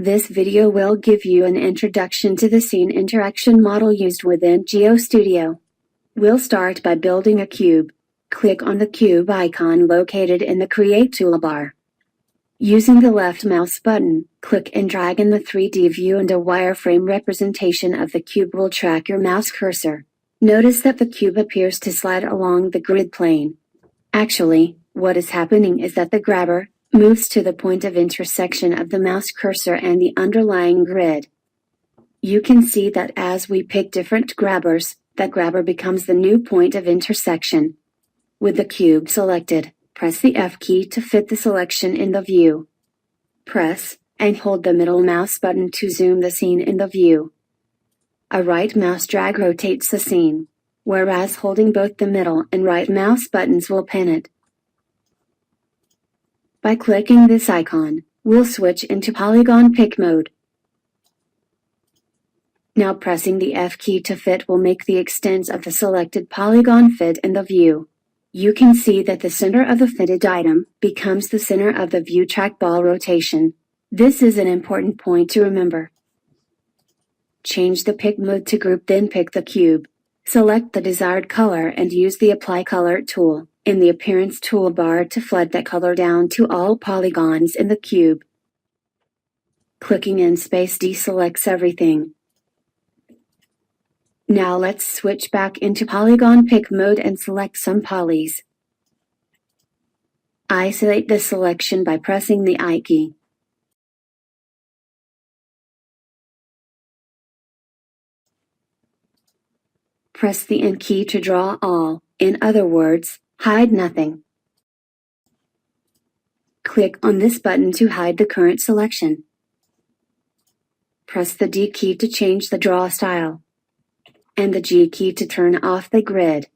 This video will give you an introduction to the scene interaction model used within Geo Studio. We'll start by building a cube. Click on the cube icon located in the Create toolbar. Using the left mouse button, click and drag in the 3D view, and a wireframe representation of the cube will track your mouse cursor. Notice that the cube appears to slide along the grid plane. Actually, what is happening is that the grabber moves to the point of intersection of the mouse cursor and the underlying grid. You can see that as we pick different grabbers, that grabber becomes the new point of intersection. With the cube selected, press the F key to fit the selection in the view. Press and hold the middle mouse button to zoom the scene in the view. A right mouse drag rotates the scene, whereas holding both the middle and right mouse buttons will pin it. By clicking this icon, we'll switch into polygon pick mode. Now pressing the F key to fit will make the extents of the selected polygon fit in the view. You can see that the center of the fitted item becomes the center of the view trackball rotation. This is an important point to remember. Change the pick mode to group, then pick the cube. Select the desired color and use the Apply Color tool in the Appearance toolbar to flood that color down to all polygons in the cube. Clicking in space deselects everything. Now let's switch back into polygon pick mode and select some polys. Isolate the selection by pressing the I key. Press the N key to draw all, in other words, hide nothing. Click on this button to hide the current selection. Press the D key to change the draw style, and the G key to turn off the grid.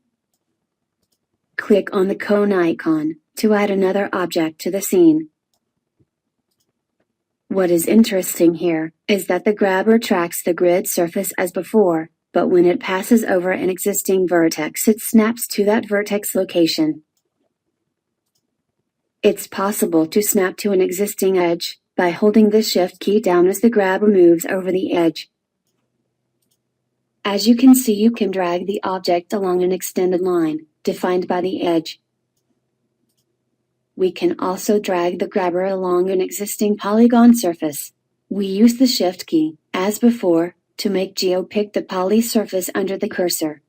Click on the cone icon to add another object to the scene. What is interesting here is that the grabber tracks the grid surface as before, but when it passes over an existing vertex, it snaps to that vertex location. It's possible to snap to an existing edge by holding the Shift key down as the grabber moves over the edge. As you can see, you can drag the object along an extended line, defined by the edge. We can also drag the grabber along an existing polygon surface. We use the Shift key, as before, to make Geo pick the poly surface under the cursor.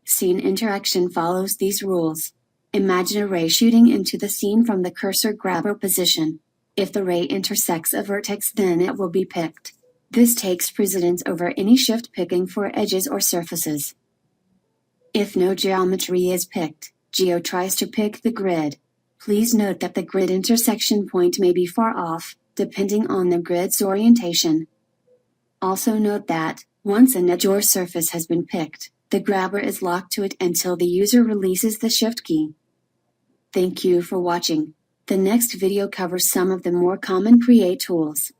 Scene interaction follows these rules. Imagine a ray shooting into the scene from the cursor grabber position. If the ray intersects a vertex, then it will be picked. This takes precedence over any shift picking for edges or surfaces. If no geometry is picked, Geo tries to pick the grid. Please note that the grid intersection point may be far off, depending on the grid's orientation. Also note that, once an edge or surface has been picked, the grabber is locked to it until the user releases the Shift key. Thank you for watching. The next video covers some of the more common Create tools.